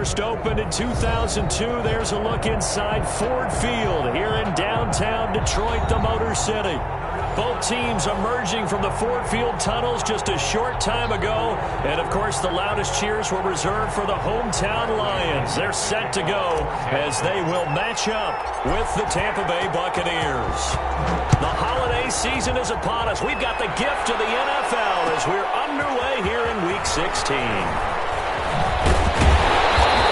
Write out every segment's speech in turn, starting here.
first opened in 2002. There's a look inside Ford Field here in downtown Detroit, the Motor City. Both teams emerging from the Ford Field tunnels just a short time ago. And, of course, the loudest cheers were reserved for the hometown Lions. They're set to go as they will match up with the Tampa Bay Buccaneers. The holiday season is upon us. We've got the gift of the NFL as we're underway here in Week 16.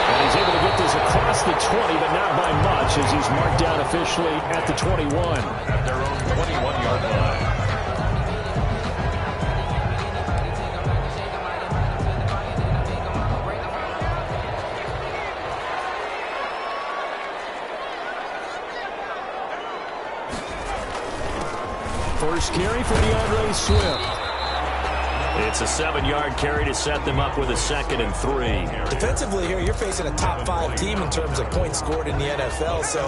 And he's able to get this across the 20, but not by much as he's marked down officially at the 21. At their own 21-yard line. First carry for DeAndre Swift. It's a 7-yard carry to set them up with a 2nd and 3. Defensively here, you're facing a top-5 team in terms of points scored in the NFL. So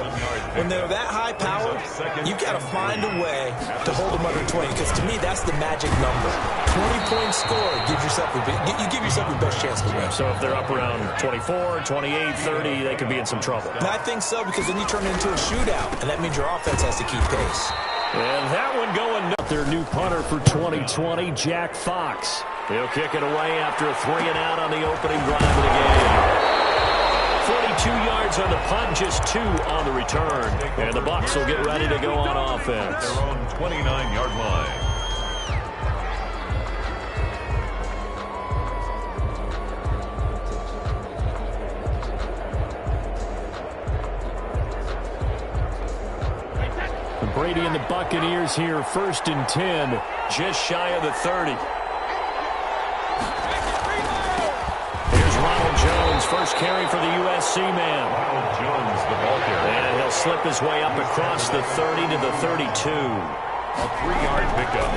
when they're that high powered, you've got to find a way to hold them under 20. Because to me, that's the magic number. 20 points scored gives yourself you give yourself your best chance to win. So if they're up around 24, 28, 30, they could be in some trouble. And I think so, because then you turn it into a shootout, and that means your offense has to keep pace. And that one going up. Their new punter for 2020, Jack Fox. He'll kick it away after a 3-and-out on the opening drive of the game. 42 yards on the punt, just 2 on the return. And the Bucs will get ready to go on offense. Their own 29-yard line. Brady and the Buccaneers here, 1st and 10, just shy of the 30. Here's Ronald Jones, first carry for the USC man. Ronald Jones, the ball carrier. And he'll slip his way up across the 30 to the 32. A 3-yard pickup.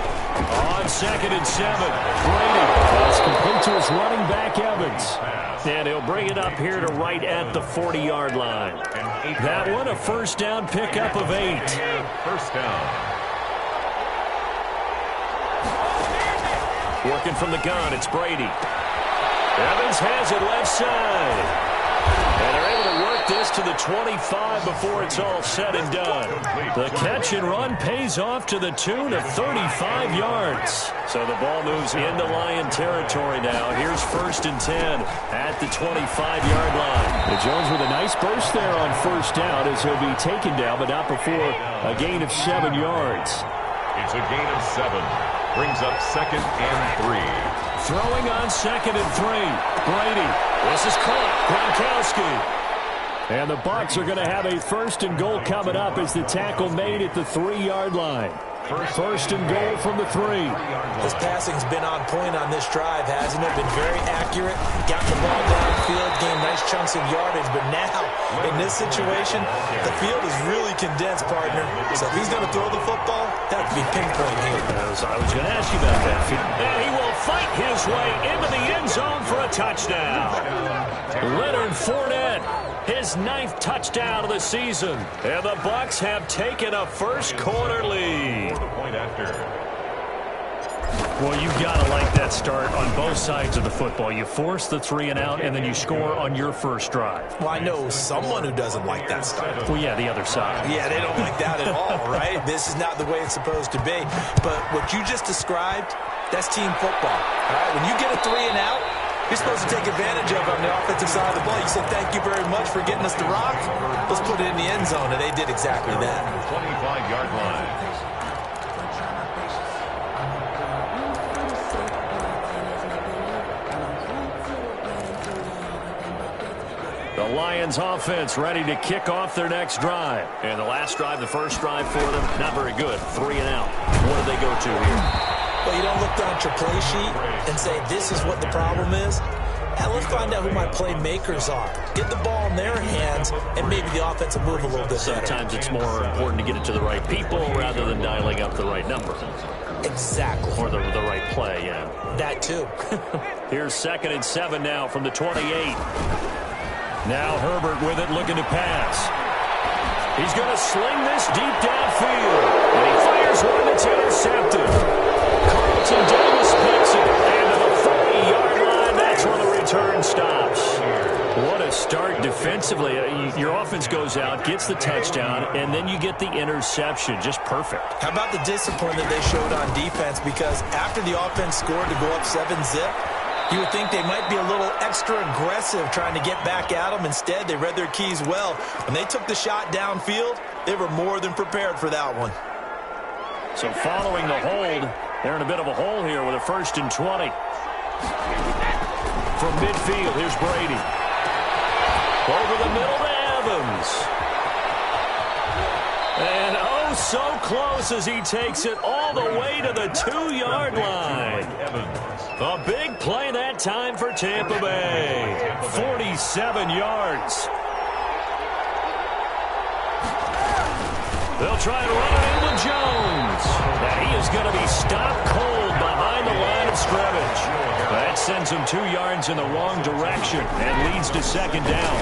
On 2nd and 7, Brady. That's complete to his running back, Evans. And he'll bring it up here to right at the 40-yard line. That one, a first down pickup of 8. First down. Working from the gun, it's Brady. Evans has it left side. And they're able to work this to the 25 before it's all said and done. The catch and run pays off to the tune of 35 yards. So the ball moves into Lion territory now. Here's 1st and 10 at the 25-yard line. And Jones with a nice burst there on first down as he'll be taken down, but not before a gain of 7 yards. It's a gain of 7. Brings up 2nd and 3. Throwing on 2nd and 3. Brady. This is caught. Gronkowski. And the Bucs are going to have a 1st and goal coming up as the tackle made at the 3-yard line. First and goal from the 3. His passing's been on point on this drive, hasn't it? Been very accurate. Got the ball downfield, gained nice chunks of yardage. But now, in this situation, the field is really condensed, partner. So if he's going to throw the football, that would be pinpoint here. I was going to ask you about that. And he will fight his way into the end zone for a touchdown. Leonard Fournette, his 9th touchdown of the season. And the Bucs have taken a first-quarter lead. Point after. Well, you've got to like that start on both sides of the football. You force the 3-and-out, and then you score on your first drive. Well, I know someone who doesn't like that start. Well, yeah, the other side. Yeah, they don't like that at all, right? This is not the way it's supposed to be. But what you just described, that's team football. All right? When you get a 3-and-out, you're supposed to take advantage of it on the offensive side of the ball. You said, thank you very much for getting us the rock. Let's put it in the end zone, and they did exactly that. 25-yard line. The Lions offense ready to kick off their next drive. And the last drive, the first drive for them, not very good. 3-and-out. What do they go to here? Well, you don't look down at your play sheet and say, this is what the problem is. Now let's find out who my playmakers are. Get the ball in their hands, and maybe the offense will move a little bit better. Sometimes it's more important to get it to the right people rather than dialing up the right number. Exactly. Or the right play, yeah. That too. Here's 2nd and 7 now from the 28. Now Herbert with it, looking to pass. He's going to sling this deep downfield. And he fires one that's intercepted. Carlton Davis picks it. And to the 30-yard line, that's that's where the return stops. What a start defensively. Your offense goes out, gets the touchdown, and then you get the interception. Just perfect. How about the discipline that they showed on defense? Because after the offense scored to go up 7-zip, you would think they might be a little extra aggressive trying to get back at them. Instead, they read their keys well. When they took the shot downfield, they were more than prepared for that one. So following the hold, they're in a bit of a hole here with a 1st and 20. From midfield, here's Brady. Over the middle to Evans. And oh, so close as he takes it all the way to the 2-yard line. A big play that time for Tampa Bay. 47 yards. They'll try and run it in with Jones. Now he is going to be stopped cold behind the line of scrimmage. That sends him 2 yards in the wrong direction and leads to 2nd down.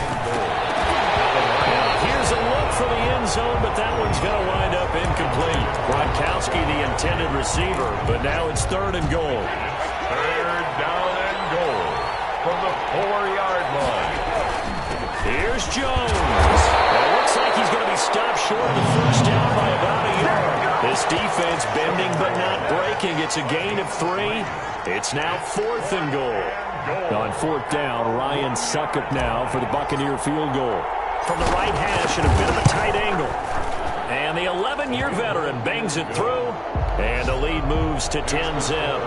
Now here's a look for the end zone, but that one's going to wind up incomplete. Gronkowski, the intended receiver, but now it's 3rd and goal. 3rd down and goal from the 4-yard line. Here's Jones. It looks like he's going to be stopped short of the 1st down by about a yard. This defense bending but not breaking. It's a gain of 3. It's now 4th and goal. On 4th down, Ryan Succop now for the Buccaneer field goal. From the right hash at a bit of a tight angle. And the 11-year veteran bangs it through. And the lead moves to 10-zip.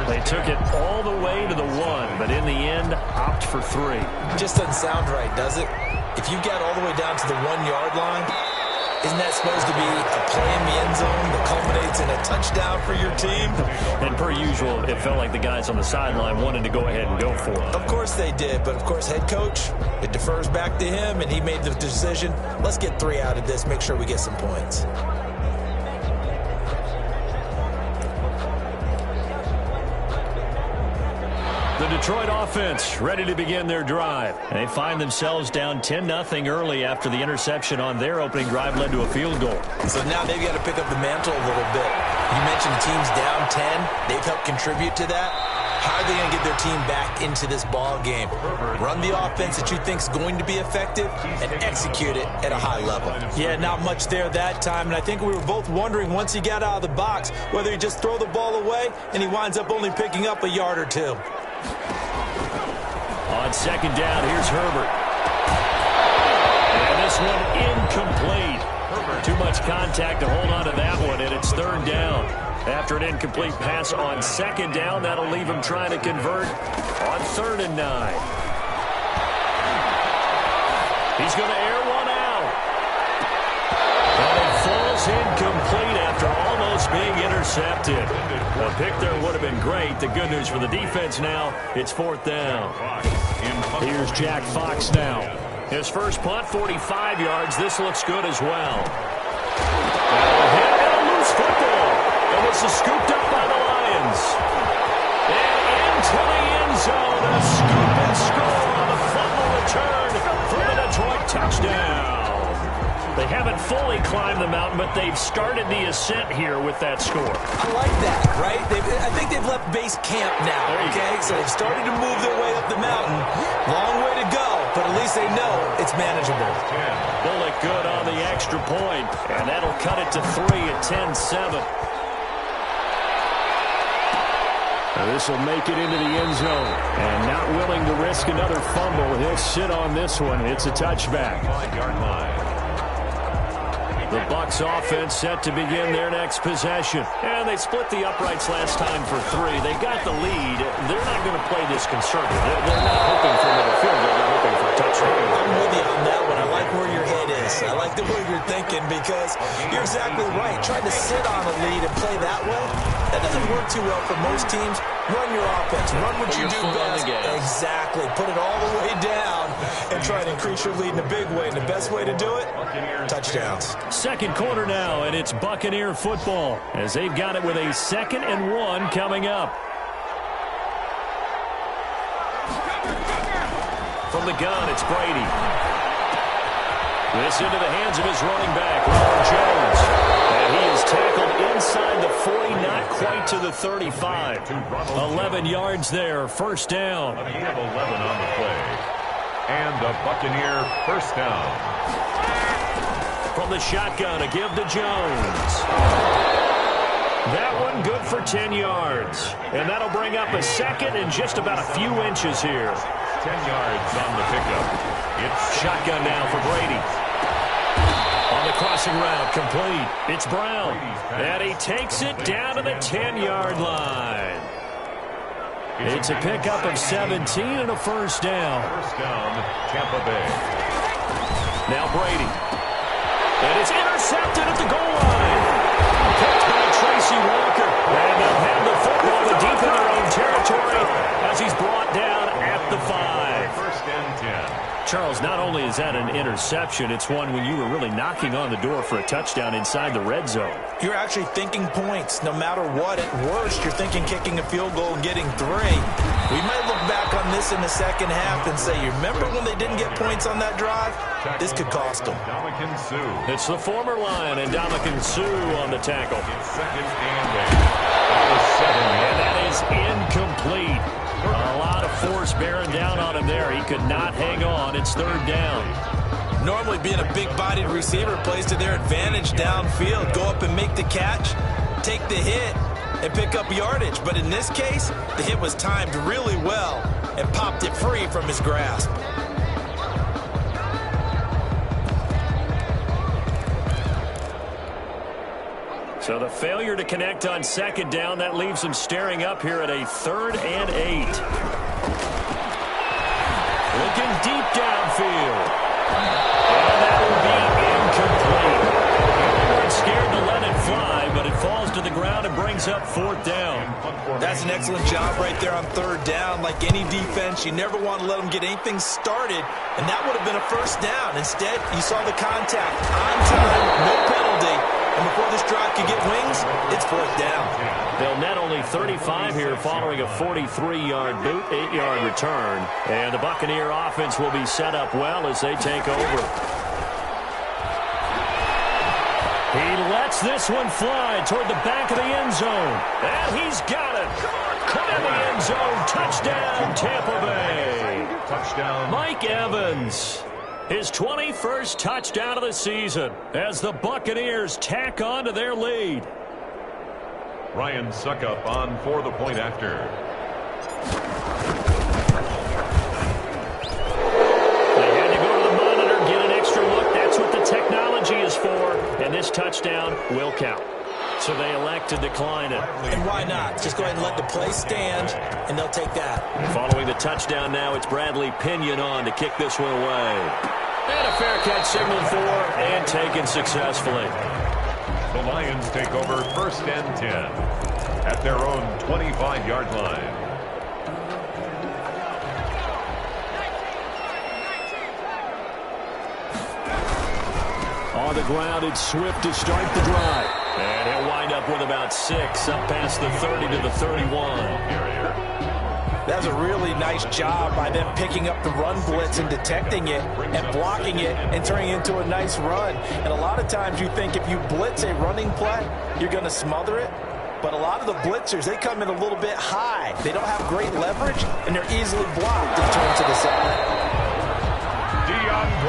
They took it all the way to the 1, but in the end, opt for 3. Just doesn't sound right, does it? If you get all the way down to the 1-yard line, isn't that supposed to be a play in the end zone that culminates in a touchdown for your team? And per usual, it felt like the guys on the sideline wanted to go ahead and go for it. Of course they did, but of course head coach, it defers back to him, and he made the decision, let's get 3 out of this, make sure we get some points. The Detroit offense ready to begin their drive. They find themselves down 10-0 early after the interception on their opening drive led to a field goal. So now they've got to pick up the mantle a little bit. You mentioned teams down 10. They've helped contribute to that. How are they going to get their team back into this ball game? Run the offense that you think is going to be effective and execute it at a high level. Yeah, not much there that time, and I think we were both wondering once he got out of the box whether he just throw the ball away and he winds up only picking up a yard or 2. On 2nd down, here's Herbert. And this one incomplete. Too much contact to hold on to that one, and it's 3rd down. After an incomplete pass on 2nd down, that'll leave him trying to convert on 3rd and 9. He's going to air one out. And it falls incomplete after almost being intercepted. The pick there would have been great. The good news for the defense now, it's 4th down. Here's Jack Fox now. His first punt, 45 yards. This looks good as well. And a loose football. And this is scooped up by the Lions. And into the end zone. A scoop and score on the fumble return for the Detroit touchdown. They haven't fully climbed the mountain, but they've started the ascent here with that score. I like that, right? I think they've left base camp now, okay? So they've started to move their way up the mountain. Long way to go, but at least they know it's manageable. Bullock good on the extra point, and that'll cut it to 3 at 10-7. This will make it into the end zone. And not willing to risk another fumble, he'll sit on this one. It's a touchback. 5-yard line. The Bucs offense set to begin their next possession. And they split the uprights last time for 3. They got the lead. They're not going to play this conservative. They're not hoping for another field goal. They're hoping for a touchdown. I'm with you on that one. I like where your head is. I like the way you're thinking because you're exactly right. Trying to sit on a lead and play that way, that doesn't work too well for most teams. Run your offense. Run what you do best. Exactly. Put it all the way down and try to increase your lead in a big way. And the best way to do it, touchdowns. 2nd quarter now, and it's Buccaneer football as they've got it with a 2nd and 1 coming up. From the gun, it's Brady. This into the hands of his running back, Ronald Jones. And he is tackled in inside the 40, not quite to the 35. 11 yards there, first down. A gain of 11 on the play. And a Buccaneer first down. From the shotgun, a give to Jones. That one good for 10 yards. And that'll bring up a second and just about a few inches here. 10 yards on the pickup. It's shotgun now for Brady. On the crossing route, complete. It's Brown. And he takes it down to the 10-yard line. It's a pickup of 17 and a first down. First down, Tampa Bay. Now Brady. And it's intercepted at the goal line. Picked by Tracy Walker. And they'll have the football deep in their own territory as he's brought down at the 5. First and 10. Charles, not only is that an interception, it's one when you were really knocking on the door for a touchdown inside the red zone. You're actually thinking points. No matter what, at worst, you're thinking kicking a field goal and getting 3. We might look back on this in the second half and say, you remember when they didn't get points on that drive? This could cost them. Ndamukong Suh. It's the former Lion and Ndamukong Suh on the tackle. It's second and 8. That was 7 And that is incomplete. A lot of force bearing down on him there. He could not hang on. It's third down. Normally being a big-bodied receiver plays to their advantage downfield. Go up and make the catch, take the hit, and pick up yardage. But in this case, the hit was timed really well and popped it free from his grasp. So the failure to connect on second down, that leaves him staring up here at a 3rd and 8. Looking deep downfield. And that will be incomplete. They weren't scared to let it fly, but it falls to the ground and brings up 4th down. That's an excellent job right there on 3rd down. Like any defense, you never want to let them get anything started, and that would have been a first down. Instead, you saw the contact on time, no penalty. And before this drive could get wings, it's 4th down. They'll net only 35 here following a 43-yard boot, 8-yard return. And the Buccaneer offense will be set up well as they take over. He lets this one fly toward the back of the end zone. And he's got it. Caught in the end zone. Touchdown, Tampa Bay. Touchdown. Mike Evans. His 21st touchdown of the season as the Buccaneers tack on to their lead. Ryan Suckup on for the point after. They had to go to the monitor, get an extra look. That's what the technology is for. And this touchdown will count. So they elect to decline it. And why not? Just go ahead and let the play stand, and they'll take that. Following the touchdown now, it's Bradley Pinion on to kick this one away. And a fair catch signaled for and taken successfully. The Lions take over 1st and 10 at their own 25-yard line. On the ground, it's Swift to start the drive. And he'll wind up with about 6, up past the 30 to the 31. That was a really nice job by them picking up the run blitz and detecting it and blocking it and turning it into a nice run. And a lot of times you think if you blitz a running play, you're going to smother it. But a lot of the blitzers, they come in a little bit high. They don't have great leverage, and they're easily blocked and turned to the side.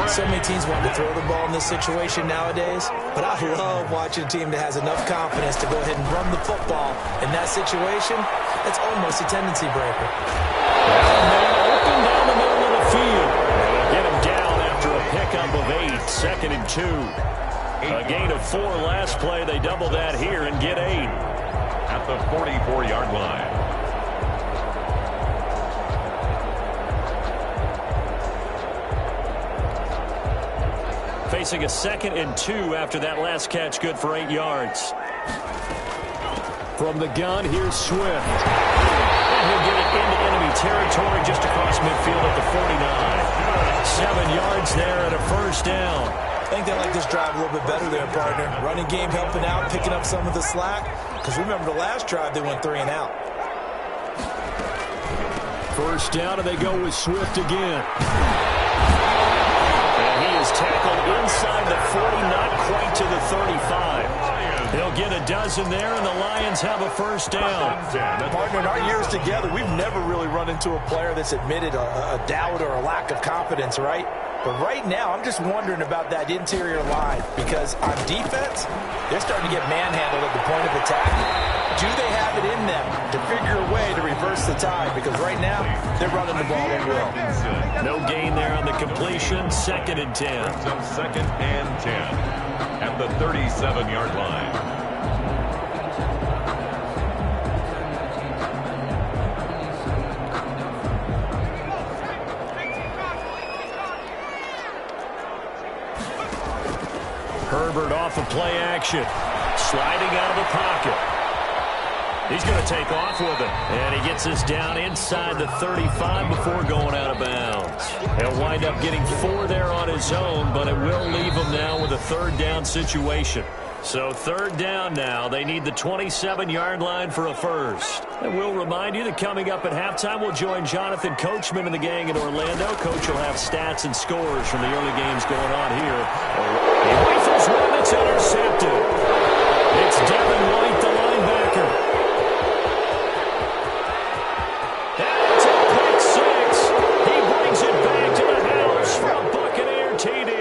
So many teams want to throw the ball in this situation nowadays, but I love watching a team that has enough confidence to go ahead and run the football. In that situation, it's almost a tendency breaker. Open down the middle of the field. They'll get him down after a pickup of 8, 2nd and 2. A gain of 4 last play. They double that here and get 8. At the 44-yard line. Facing a 2nd and 2 after that last catch, good for 8 yards. From the gun, here's Swift. And he'll get it into enemy territory just across midfield at the 49. 7 yards there and a first down. I think they like this drive a little bit better there, partner. Running game helping out, picking up some of the slack. Because remember the last drive, they went 3 and out. First down, and they go with Swift again. Tackled inside the 40, not quite to the 35. They'll get a dozen there, and the Lions have a first down. Partner, in our years together, we've never really run into a player that's admitted a doubt or a lack of confidence, right? But right now, I'm just wondering about that interior line because on defense, they're starting to get manhandled at the point of attack. Do they have it in them to figure a way to reverse the tide? Because right now, they're running the ball at will. No gain there on the completion. 2nd and 10. Second and 10 at the 37-yard line. Herbert off of play action. Sliding out of the pocket. He's going to take off with it. And he gets us down inside the 35 before going out of bounds. He'll wind up getting 4 there on his own, but it will leave him now with a 3rd down situation. So 3rd down now. They need the 27-yard line for a first. And we'll remind you that coming up at halftime, we'll join Jonathan Coachman and the gang in Orlando. Coach will have stats and scores from the early games going on here. He rifles one that's intercepted. It's Devin White, the linebacker. And it's a pick 6. He brings it back to the house for a Buccaneer TD.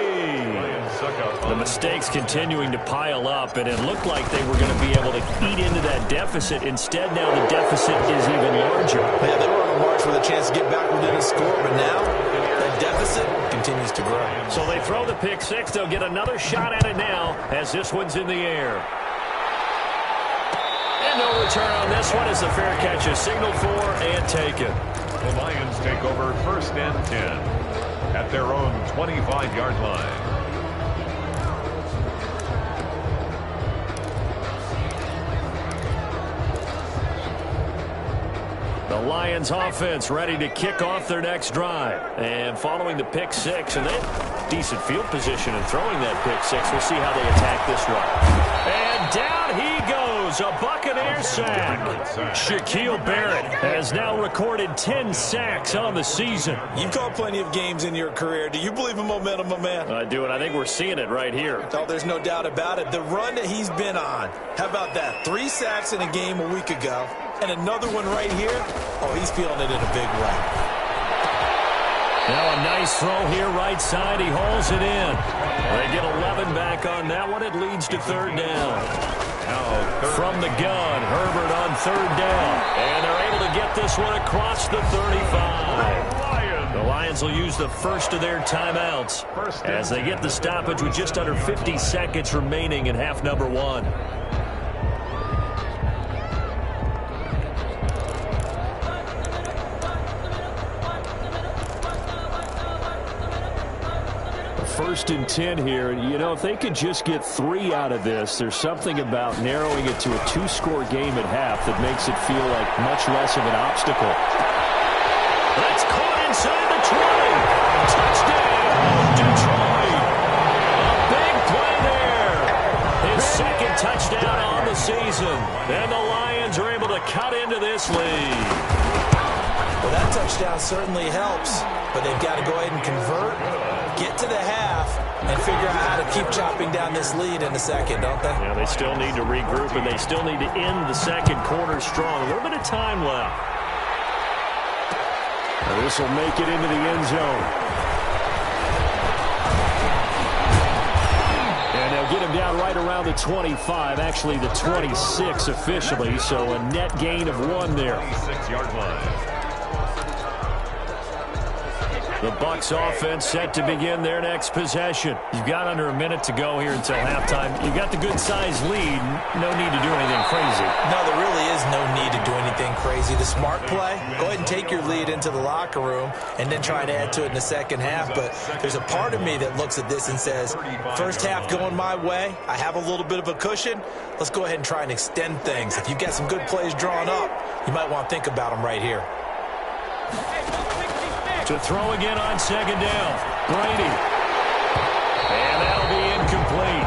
The mistakes continuing to pile up, and it looked like they were going to be able to eat into that deficit. Instead, now the deficit is even larger. Yeah, they were on a march with a chance to get back within a score, but now that deficit continues to grow. So they throw the pick 6. They'll get another shot at it now as this one's in the air. And no return on this one as the fair catch is signaled for and taken. The Lions take over 1st and 10 at their own 25-yard line. The Lions offense ready to kick off their next drive. And following the pick 6, and they have decent field position in throwing that pick 6. We'll see how they attack this one. And down he goes, a Buccaneer sack. Shaquille Barrett has now recorded 10 sacks on the season. You've called plenty of games in your career. Do you believe in momentum, my man? I do, and I think we're seeing it right here. Oh, there's no doubt about it. The run that he's been on. How about that? 3 sacks in a game a week ago. And another one right here. Oh, he's feeling it in a big way. Now a nice throw here right side. He hauls it in. They get 11 back on that one. It leads to 3rd down. From the gun, Herbert on 3rd down. And they're able to get this one across the 35. The Lions will use the first of their timeouts as they get the stoppage with just under 50 seconds remaining in half number 1. First and 10 here. You know, if they could just get 3 out of this, there's something about narrowing it to a 2-score game at half that makes it feel like much less of an obstacle. That's caught inside the 20. Touchdown, Detroit. A big play there. His 2nd touchdown on the season. And the Lions are able to cut into this lead. Well, that touchdown certainly helps, but they've got to go ahead and convert, get to the half, and figure out how to keep chopping down this lead in the second, don't they? Yeah, they still need to regroup, and they still need to end the second quarter strong. A little bit of time left. And this will make it into the end zone. And they'll get him down right around the 25, actually the 26 officially, so a net gain of 1 there. 26-yard line. The Bucs offense set to begin their next possession. You've got under a minute to go here until halftime. You've got the good-sized lead. No need to do anything crazy. No, there really is no need to do anything crazy. The smart play, go ahead and take your lead into the locker room and then try to add to it in the second half. But there's a part of me that looks at this and says, first half going my way, I have a little bit of a cushion. Let's go ahead and try and extend things. If you've got some good plays drawn up, you might want to think about them right here. To throw again on 2nd down. Brady. And that'll be incomplete.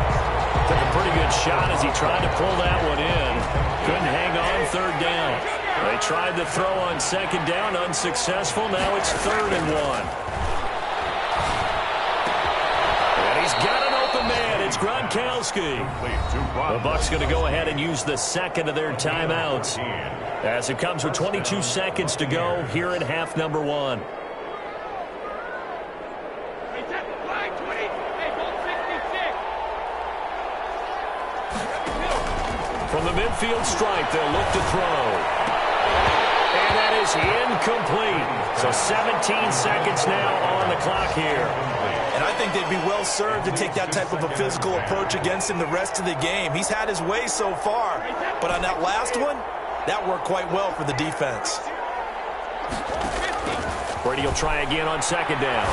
Took a pretty good shot as he tried to pull that one in. Couldn't hang on 3rd down. They tried to throw on 2nd down. Unsuccessful. Now it's 3rd and 1. And he's got an open man. It's Gronkowski. The Bucs going to go ahead and use the second of their timeouts as it comes with 22 seconds to go here in half number 1. From the midfield stripe, they'll look to throw. And that is incomplete. So 17 seconds now on the clock here. And I think they'd be well served to take that type of a physical approach against him the rest of the game. He's had his way so far. But on that last one, that worked quite well for the defense. Brady will try again on second down.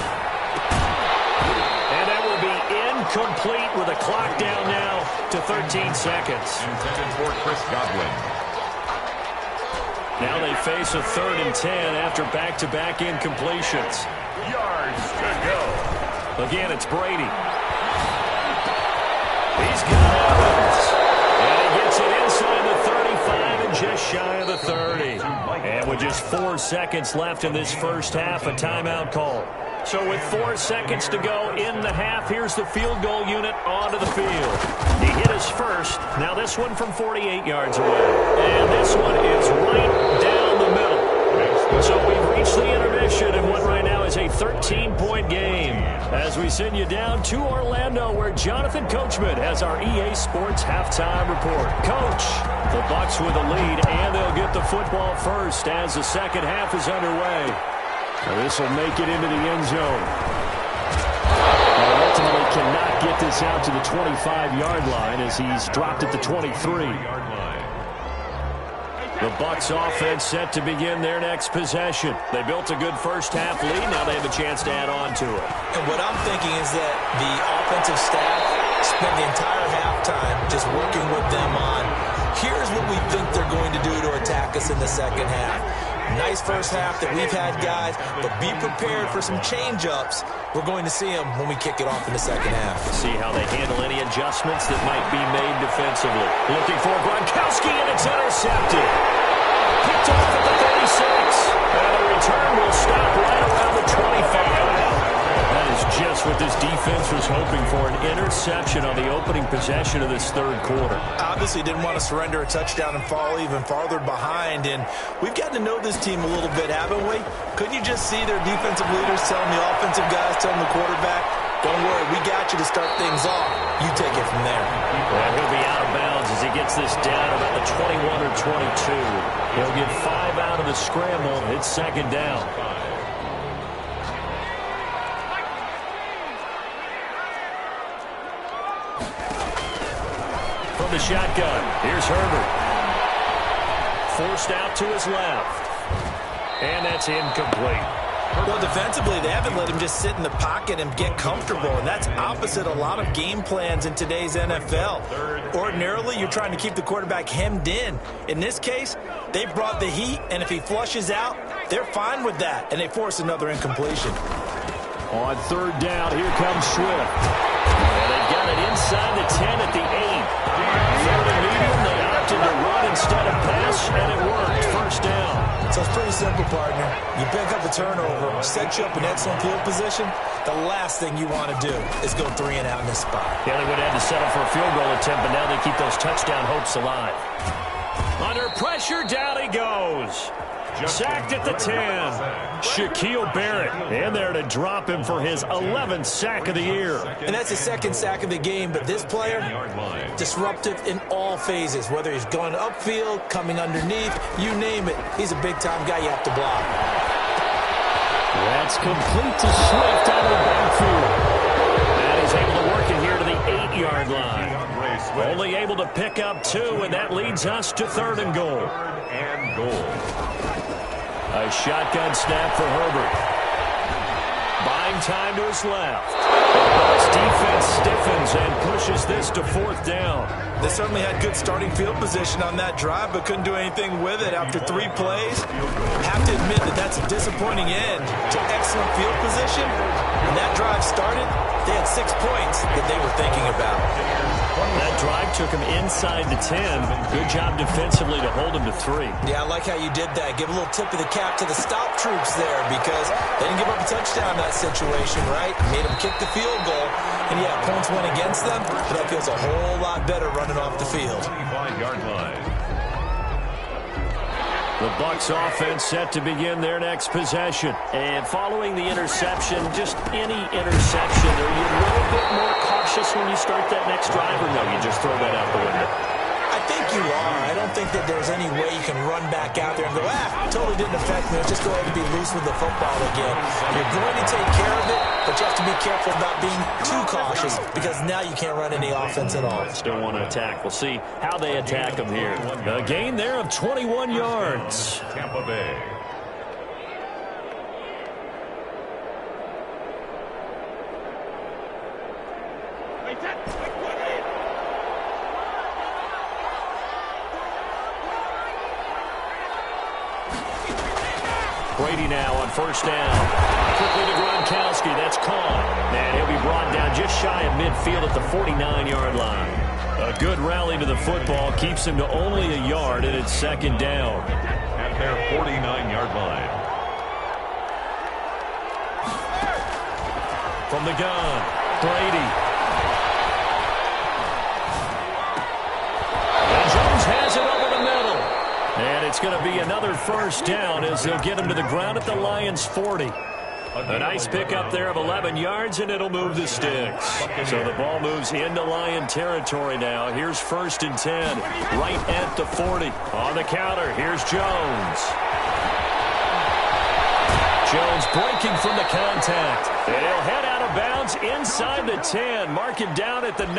And that will be incomplete with a clock down now to 13 seconds. Intended for Chris Godwin. Now they face a 3rd and 10 after back-to-back incompletions. Yards to go. Again, it's Brady. He's got Evans. And he gets it inside the 35 and just shy of the 30. And with just 4 seconds left in this first half, a timeout call. So with 4 seconds to go in the half, here's the field goal unit onto the field. He hit his first. Now this one from 48 yards away. And this one is right down the middle. So we've reached the intermission in what right now is a 13-point game. As we send you down to Orlando, where Jonathan Coachman has our EA Sports halftime report. Coach, the Bucs with a lead, and they'll get the football first as the second half is underway. This will make it into the end zone. And ultimately cannot get this out to the 25-yard line as he's dropped at the 23. The Bucs offense set to begin their next possession. They built a good first half lead. Now they have a chance to add on to it. And what I'm thinking is that the offensive staff spent the entire halftime just working with them on, here's what we think they're going to do to attack us in the second half. Nice first half that we've had, guys, but be prepared for some change-ups. We're going to see them when we kick it off in the second half. See how they handle any adjustments that might be made defensively. Looking for Gronkowski, and it's intercepted. Picked off at the 36. And the return will stop right around the 25. That is just what this defense was hoping for, an interception on the opening possession of this third quarter. Obviously didn't want to surrender a touchdown and fall even farther behind, and we've gotten to know this team a little bit, haven't we? Couldn't you just see their defensive leaders telling the offensive guys, telling the quarterback, don't worry, we got you to start things off. You take it from there. And he'll be out of bounds as he gets this down about the 21 or 22. He'll get 5 out of the scramble. It's second down. From the shotgun, here's Herbert. Forced out to his left. And that's incomplete. Well, defensively, they haven't let him just sit in the pocket and get comfortable, and that's opposite a lot of game plans in today's NFL. Ordinarily, you're trying to keep the quarterback hemmed in. In this case, they brought the heat, and if he flushes out, they're fine with that, and they force another incompletion. On third down, here comes Swift. And they've got it inside the 10 at the 8. Third and medium, they opted to run instead of pass, and it worked. First down. So it's pretty simple, partner. You pick up a turnover, set you up in excellent field position. The last thing you want to do is go 3 and out in this spot. Yeah, they would have had to settle for a field goal attempt, but now they keep those touchdown hopes alive. Under pressure, down he goes. Sacked at the 10. Shaquille Barrett in there to drop him for his 11th sack of the year. And that's his second sack of the game, but this player, disruptive in all phases, whether he's going upfield, coming underneath, you name it. He's a big-time guy you have to block. That's complete to Swift out of the backfield. And he's able to work it here to the 8-yard line. Only able to pick up 2, and that leads us to 3rd and goal. A shotgun snap for Herbert. Buying time to his left. The Bucs defense stiffens and pushes this to 4th down. They certainly had good starting field position on that drive, but couldn't do anything with it after 3 plays. Have to admit that that's a disappointing end to excellent field position. When that drive started, they had 6 points that they were thinking about. That drive took him inside the 10. Good job defensively to hold him to 3. Yeah, I like how you did that. Give a little tip of the cap to the stop troops there because they didn't give up a touchdown in that situation, right? Made them kick the field goal. And yeah, points went against them, but that feels a whole lot better running off the field. 25-yard line. The Bucs offense set to begin their next possession. And following the interception, just any interception, are you a little bit more cautious when you start that next drive, or no, you just throw that out the window? I think you are. I don't think that there's any way you can run back out there and go, totally didn't affect me. Let's just go ahead and be loose with the football again. You're going to take care of it, but you have to be careful about being too cautious because now you can't run any offense at all. Still want to attack. We'll see how they attack them here. A gain there of 21 yards. Tampa Bay. Brady now on first down. Quickly to Gronkowski. That's caught. And he'll be brought down just shy of midfield at the 49-yard line. A good rally to the football keeps him to only a yard, and it's second down. At their 49-yard line. From the gun, Brady. And Jones has it over the middle. And it's going to be another first down as they'll get him to the ground at the Lions' 40. A nice pickup there of 11 yards, and it'll move the sticks. So the ball moves into Lion territory now. Here's 1st and 10, right at the 40. On the counter, here's Jones. Jones breaking from the contact. And he'll head out of bounds inside the 10. Mark him down at the 9.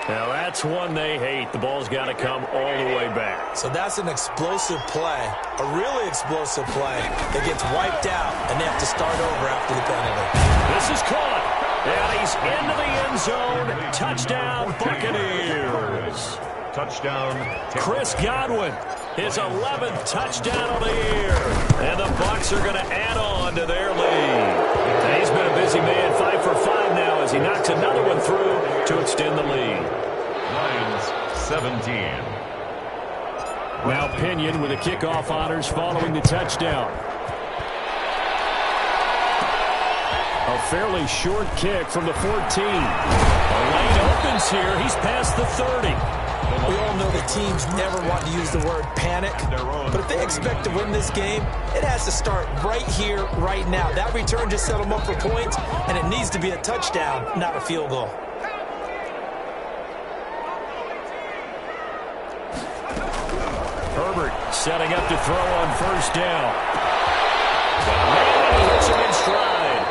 Now, that's one they hate. The ball's got to come all the way back. So that's an explosive play, a really explosive play that gets wiped out, and they have to start over after the penalty. This is caught, and he's into the end zone. Touchdown, Buccaneers. Touchdown. Chris Godwin, his 11th touchdown of the year. And the Bucs are going to add on to their lead. And he's been a busy man, 5 for 5 now as he knocks another one through to extend the lead. Lions 17. Now Pinion with the kickoff honors following the touchdown. A fairly short kick from the 14. A lane opens here. He's past the 30. We all know that teams never want to use the word panic, but if they expect to win this game, it has to start right here, right now. That return just set them up for points, and it needs to be a touchdown, not a field goal. Herbert setting up to throw on first down. And he hits him in stride.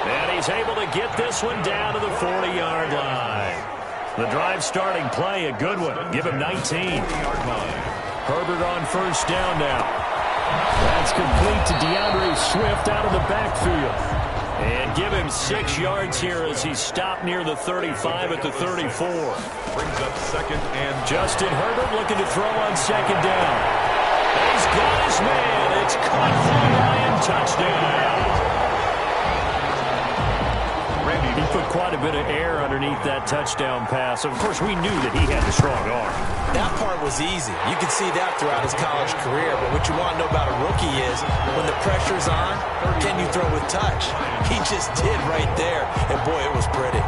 And he's able to get this one down to the 40-yard line. The drive starting play, a good one. Give him 19. Herbert on first down now. That's complete to DeAndre Swift out of the backfield. And give him 6 yards here as he's stopped near the 35 at the 34. Brings up 2nd and Justin Herbert looking to throw on 2nd down. And he's got his man. It's caught for a Lion touchdown. He put quite a bit of air underneath that touchdown pass. Of course, we knew that he had a strong arm. That part was easy. You could see that throughout his college career. But what you want to know about a rookie is when the pressure's on, can you throw with touch? He just did right there. And, boy, it was pretty.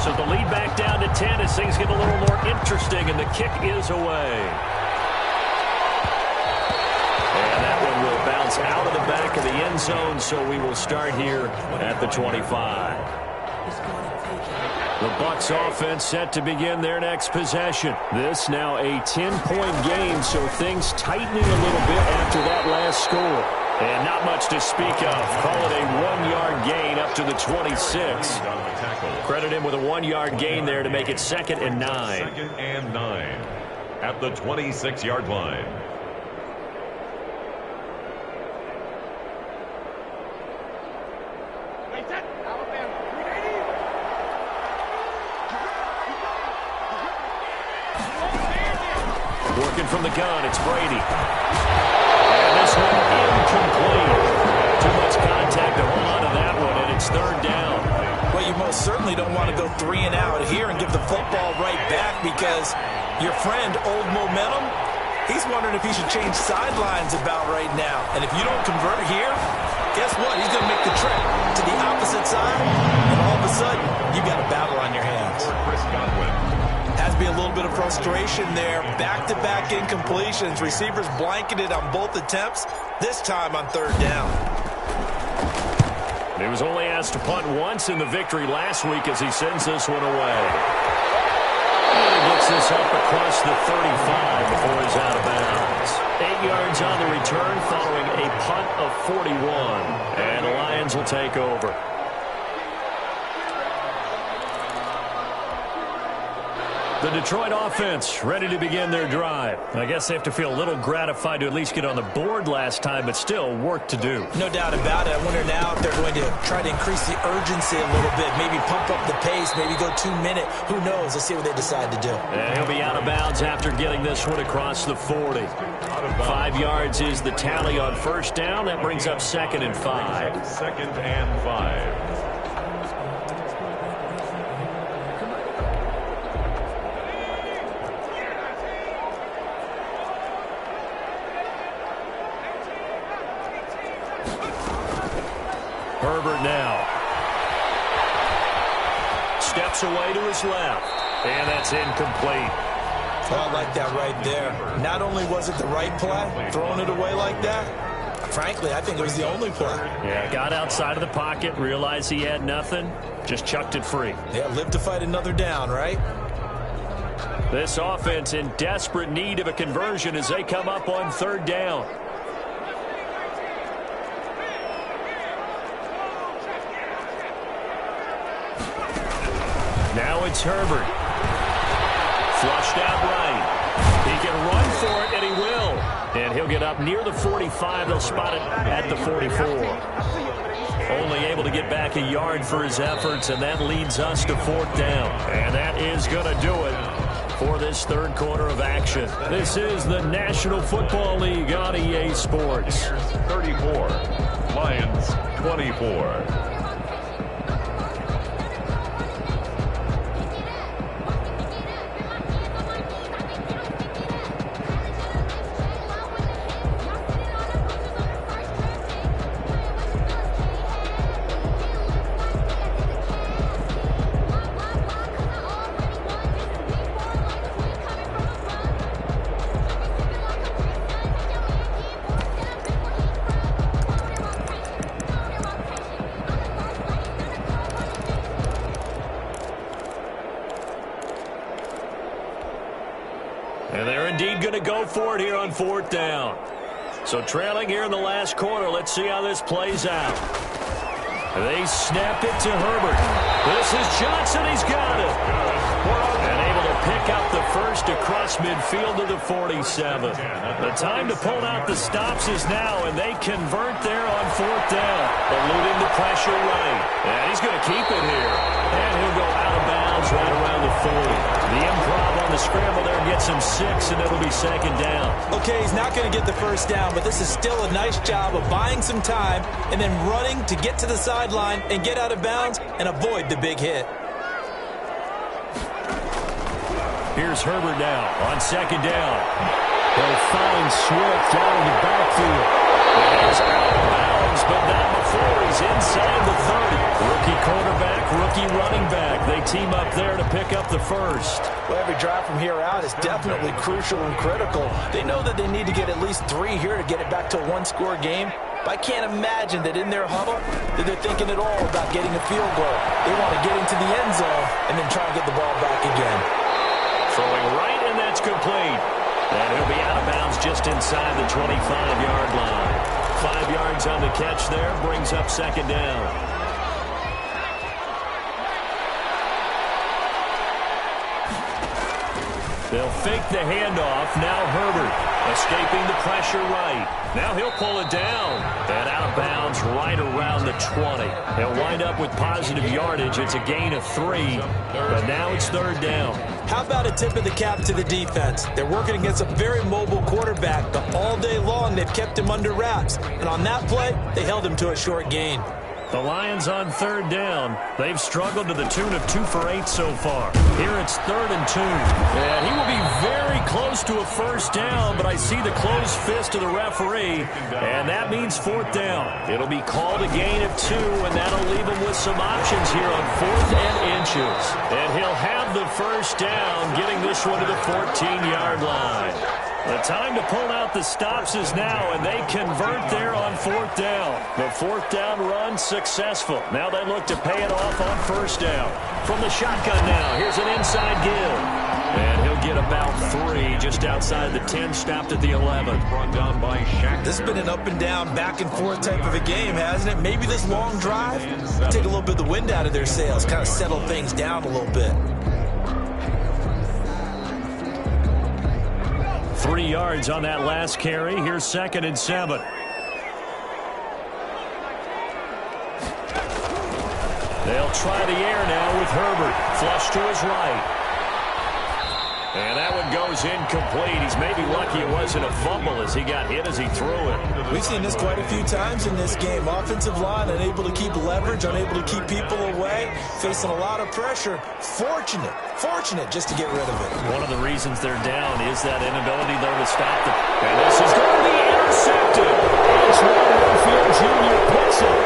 So the lead back down to 10 as things get a little more interesting, and the kick is away. And that one will bounce out of the back of the end zone, so we will start here at the 25. The Bucs offense set to begin their next possession. This now a 10-point game, so things tightening a little bit after that last score. And not much to speak of. Call it a 1-yard gain up to the 26. Credit him with a 1-yard gain there to make it 2nd and 9. 2nd and 9 at the 26-yard line. Working from the gun, it's Brady. And this one incomplete. Too much contact to hold on to that one, and it's 3rd down. Well, you most certainly don't want to go 3 and out here and give the football right because your friend, Old Momentum, he's wondering if he should change sidelines about right now. And if you don't convert here, guess what? He's going to make the trek to the opposite side, and all of a sudden, you got a battle on your hands. Has to be a little bit of frustration there. Back-to-back incompletions. Receivers blanketed on both attempts, this time on third down. He was only asked to punt once in the victory last week as he sends this one away. And he gets this up across the 35 before he's out of bounds. 8 yards on the return following a punt of 41. And the Lions will take over. The Detroit offense ready to begin their drive. I guess they have to feel a little gratified to at least get on the board last time, but still work to do. No doubt about it. I wonder now if they're going to try to increase the urgency a little bit, maybe pump up the pace, maybe go 2 minute. Who knows? Let's see what they decide to do. And he'll be out of bounds after getting this one across the 40. 5 yards is the tally on first down. That brings up 2nd and 5. 2nd and 5. Herbert now. Steps away to his left. And that's incomplete. I like that right there. Not only was it the right play, throwing it away like that, frankly, I think it was the only play. Yeah, got outside of the pocket, realized he had nothing, just chucked it free. Yeah, live to fight another down, right? This offense in desperate need of a conversion as they come up on third down. Now it's Herbert. Flushed out right. He can run for it, and he will. And he'll get up near the 45. They'll spot it at the 44. Only able to get back a yard for his efforts, and that leads us to 4th down. And that is going to do it for this third quarter of action. This is the National Football League on EA Sports. 34. Lions 24. And they're indeed going to go for it here on 4th down. So trailing here in the last quarter. Let's see how this plays out. They snap it to Herbert. This is Johnson. He's got it. And able to pick up the first across midfield to the 47. The time to pull out the stops is now, and they convert there on 4th down. Eluding the pressure right. And he's going to keep it here. And he'll go out of bounds right around the 40. The improv on the scramble there gets him 6, and it'll be 2nd down. Okay, he's not going to get the first down, but this is still a nice job of buying some time and then running to get to the sideline and get out of bounds and avoid the big hit. Here's Herbert now on 2nd down. He'll find Swift out in the backfield. It is out of bounds, but not before he's inside the 30. Rookie quarterback, rookie running back. They team up there to pick up the first. Well, every drive from here out is definitely crucial and critical. They know that they need to get at least 3 here to get it back to a one-score game. But I can't imagine that in their huddle that they're thinking at all about getting a field goal. They want to get into the end zone and then try and get the ball back again. Throwing right, and that's complete. And he'll be out of bounds just inside the 25-yard line. 5 yards on the catch there, brings up 2nd down. They'll fake the handoff. Now Herbert escaping the pressure right. Now he'll pull it down. And out of bounds right around the 20. He'll wind up with positive yardage. It's a gain of 3. But now it's 3rd down. How about a tip of the cap to the defense? They're working against a very mobile quarterback, but all day long they've kept him under wraps. And on that play, they held him to a short gain. The Lions on third down. They've struggled to the tune of 2 for 8 so far. Here it's 3rd and 2. And he will be very close to a first down, but I see the closed fist of the referee, and that means 4th down. It'll be called a gain of 2, and that'll leave him with some options here on 4th and inches. And he'll have the first down, getting this one to the 14-yard line. The time to pull out the stops is now, and they convert there on 4th down. The 4th down run successful. Now they look to pay it off on 1st down. From the shotgun now, here's an inside give. And he'll get about 3 just outside the 10, stopped at the 11. Brought down by Shaq. This has been an up and down, back and forth type of a game, hasn't it? Maybe this long drive, take a little bit of the wind out of their sails, kind of settle things down a little bit. 3 yards on that last carry. Here's 2nd and 7. They'll try the air now with Herbert. Flush to his right. And that one goes incomplete. He's maybe lucky it wasn't a fumble as he got hit as he threw it. We've seen this quite a few times in this game. Offensive line unable to keep leverage, unable to keep people away, facing a lot of pressure. Fortunate just to get rid of it. One of the reasons they're down is that inability, though, to stop them. And this is going to be intercepted. It's Warfield Jr. picks it.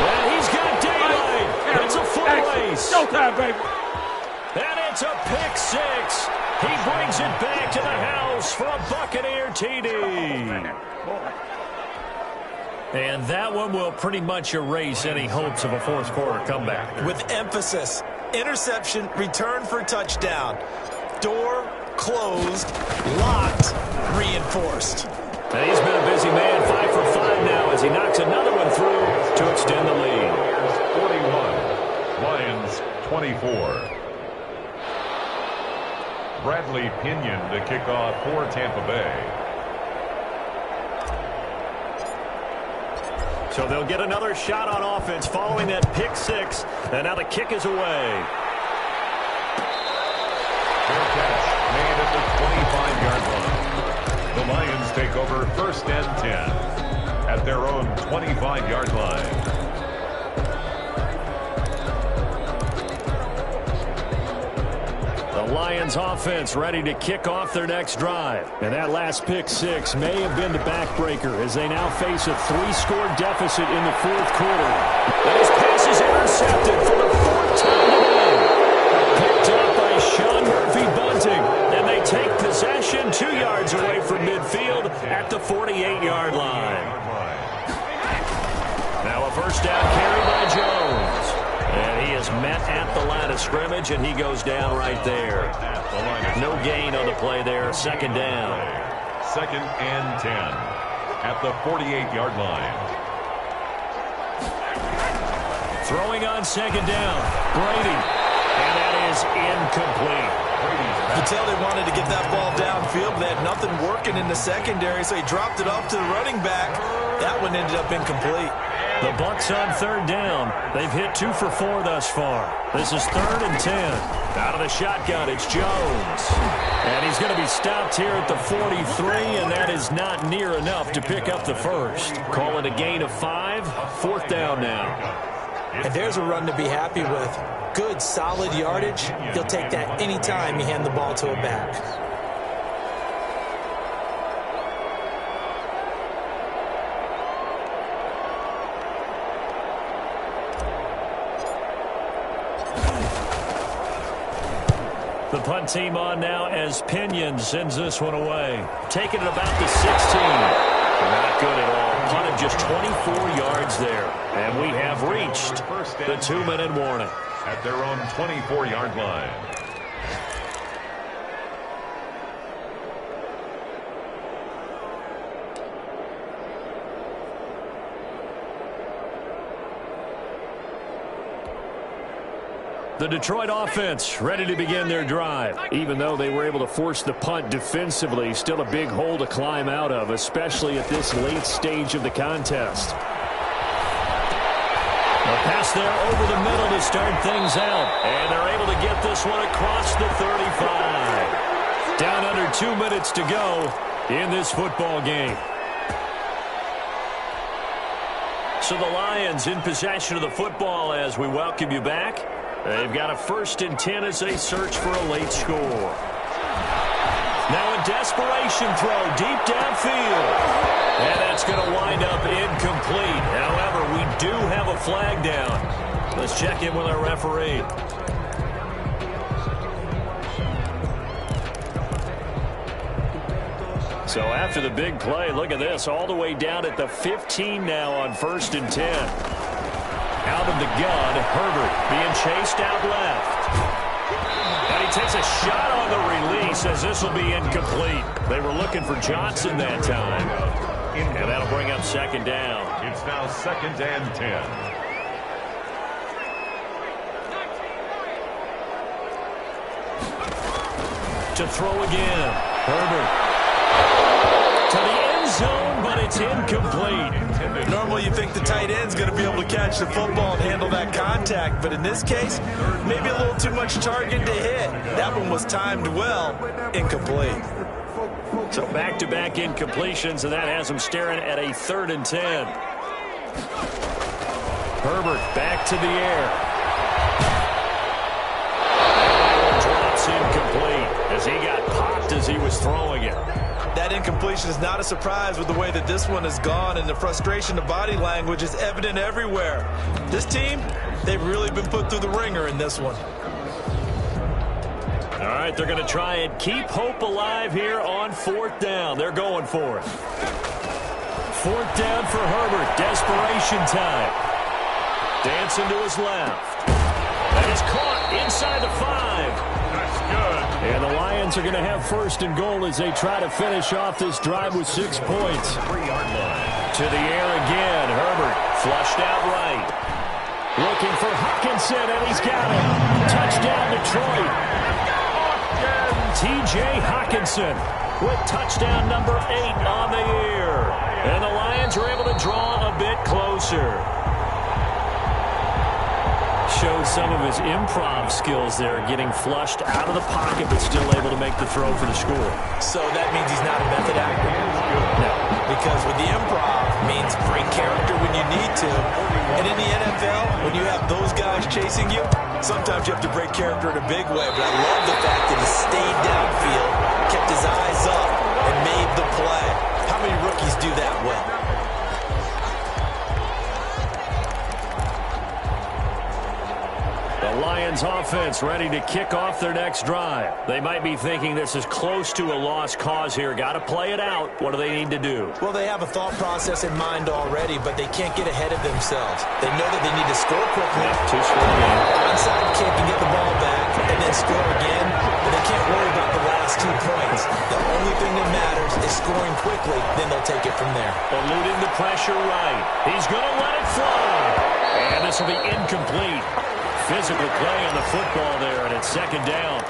And he's got daylight. It's a foot race. Showtime, baby. And it's a pick 6. He brings it back to the house for a Buccaneer TD. And that one will pretty much erase any hopes of a fourth quarter comeback. With emphasis, interception, return for touchdown. Door closed, locked, reinforced. And he's been a busy man, 5 for 5 now as he knocks another one through to extend the lead. 41, Lions 24. Bradley Pinion to kick off for Tampa Bay. So they'll get another shot on offense following that pick 6. And now the kick is away. Fair catch made at the 25-yard line. The Lions take over 1st and 10 at their own 25-yard line. The Lions offense ready to kick off their next drive. And that last pick 6 may have been the backbreaker as they now face a 3-score deficit in the 4th quarter. And his pass is intercepted for the 4th time today. Picked up by Sean Murphy-Bunting. And they take possession 2 yards away from midfield at the 48-yard line. Now a first down carry by Jones. And he is met at the line of scrimmage, and he goes down right there. No gain on the play there. 2nd down. 2nd and 10 at the 48-yard line. Throwing on 2nd down. Brady. And that is incomplete. You can tell they wanted to get that ball downfield. They had nothing working in the secondary, so he dropped it off to the running back. That one ended up incomplete. The Bucs on 3rd down. They've hit 2 for 4 thus far. This is 3rd and 10. Out of the shotgun, it's Jones. And he's going to be stopped here at the 43, and that is not near enough to pick up the first. Call it a gain of 5. 4th down now. And there's a run to be happy with. Good, solid yardage. He'll take that any time you hand the ball to a back. The punt team on now as Pinion sends this one away. Taking it about the 16. Not good at all. Punt of just 24 yards there. And we have reached the 2-minute warning. At their own 24-yard line. The Detroit offense ready to begin their drive. Even though they were able to force the punt defensively, still a big hole to climb out of, especially at this late stage of the contest. A pass there over the middle to start things out. And they're able to get this one across the 35. Down under 2 minutes to go. in this football game. So the Lions in possession of the football as we welcome you back. They've got a 1st and 10 as they search for a late score. Now a desperation throw deep downfield. And that's going to wind up incomplete. However, we do have a flag down. Let's check in with our referee. So after the big play, look at this, all the way down at the 15 now on 1st and 10. Out of the gun, Herbert being chased out left. And he takes a shot on the release as this will be incomplete. They were looking for Johnson that time. And that'll bring up 2nd down. It's now 2nd and 10. To throw again. Herbert. To the end zone, but it's incomplete. Normally you think the tight end's going to be able to catch the football and handle that contact, but in this case, maybe a little too much target to hit. That one was timed well. Incomplete. So back-to-back incompletions, and that has him staring at a 3rd and 10. Herbert back to the air. Drops incomplete as he got popped as he was throwing it. That incompletion is not a surprise with the way that this one has gone, and the frustration of body language is evident everywhere. This team, they've really been put through the ringer in this one. All right, they're going to try and keep hope alive here on 4th down. They're going for it. 4th down for Herbert. Desperation time. Dancing to his left. That is caught inside the 5. That's good. And the Lions are going to have 1st and goal as they try to finish off this drive with 6 points. 3-yard line. To the air again. Herbert flushed out right. Looking for Hockenson, and he's got him. Touchdown, Detroit. T.J. Hockenson with touchdown number 8 on the year. And the Lions are able to draw a bit closer. Shows some of his improv skills there, getting flushed out of the pocket, but still able to make the throw for the score. So that means he's not a method actor? No. Because with the improv means break character when you need to. And in the NFL, when you have those guys chasing you, sometimes you have to break character in a big way. But I love the fact that he stayed downfield, kept his eyes up, and made the play. How many rookies do that well? The Lions offense ready to kick off their next drive. They might be thinking this is close to a lost cause here. Got to play it out. What do they need to do? Well, they have a thought process in mind already, but they can't get ahead of themselves. They know that they need to score quickly. Two-score game. Onside kick and get the ball back, and then score again. But they can't worry about the last 2 points. The only thing that matters is scoring quickly. Then they'll take it from there. Eluding the pressure right. He's going to let it fly. And this will be incomplete. Physical play on the football there, and it's 2nd down.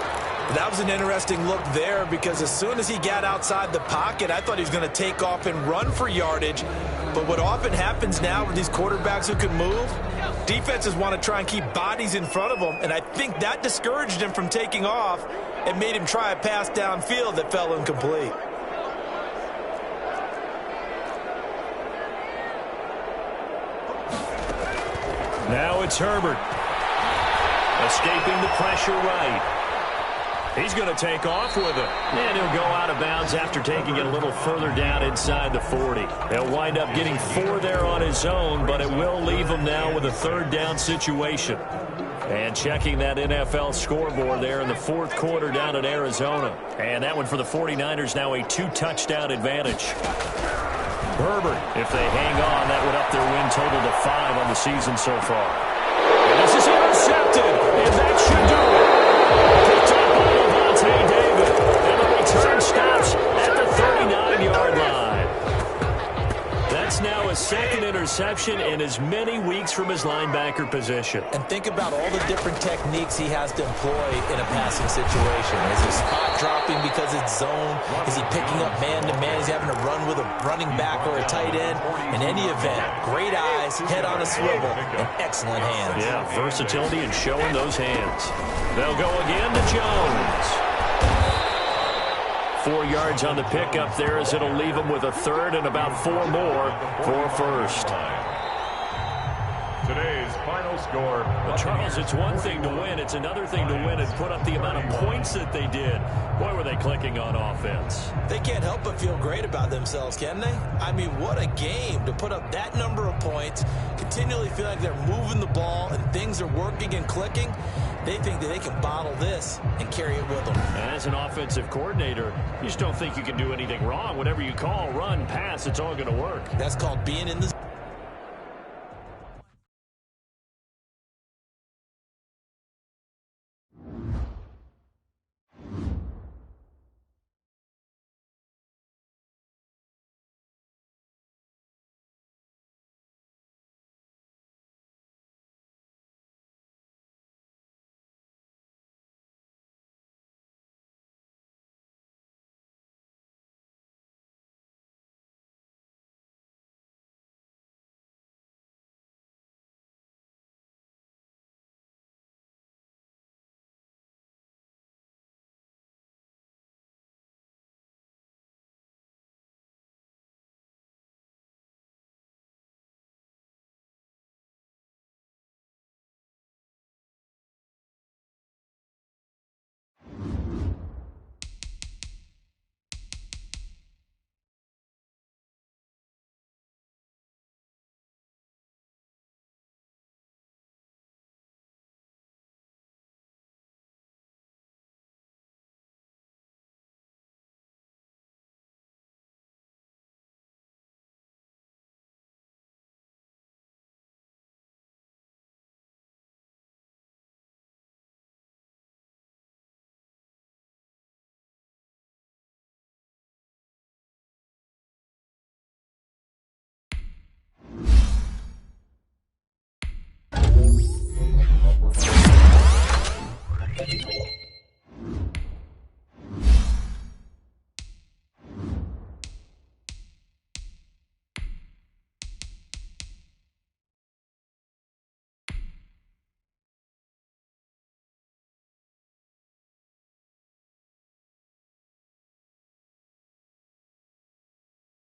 That was an interesting look there because as soon as he got outside the pocket, I thought he was going to take off and run for yardage. But what often happens now with these quarterbacks who can move, defenses want to try and keep bodies in front of them, and I think that discouraged him from taking off and made him try a pass downfield that fell incomplete. Now it's Herbert. Escaping the pressure right. He's going to take off with it. And he'll go out of bounds after taking it a little further down inside the 40. He'll wind up getting 4 there on his own, but it will leave him now with a 3rd down situation. And checking that NFL scoreboard there in the 4th quarter down in Arizona. And that one for the 49ers now a 2-touchdown advantage. Herbert, if they hang on, that would up their win total to 5 on the season so far. And this is intercepted, and that should do it. Picked up by Levante David, and the return stops at the 39-yard line. That's now a 2nd interception in as many weeks from his linebacker position. And think about all the different techniques he has to employ in a passing situation. Is he spot dropping because it's zone? Is he picking up man-to-man? Is he having to run with a running back or a tight end? In any event, great eyes, head on a swivel, and excellent hands. Yeah, versatility and showing those hands. They'll go again to Jones. 4 yards on the pickup there, as it'll leave them with a third and about 4 more for first. Today's final score. Well, Charles, it's one thing to win. It's another thing to win and put up the amount of points that they did. Boy, were they clicking on offense. They can't help but feel great about themselves, can they? I mean, what a game to put up that number of points, continually feel like they're moving the ball and things are working and clicking. They think that they can bottle this and carry it with them. As an offensive coordinator, you just don't think you can do anything wrong. Whatever you call, run, pass, it's all going to work. That's called being in the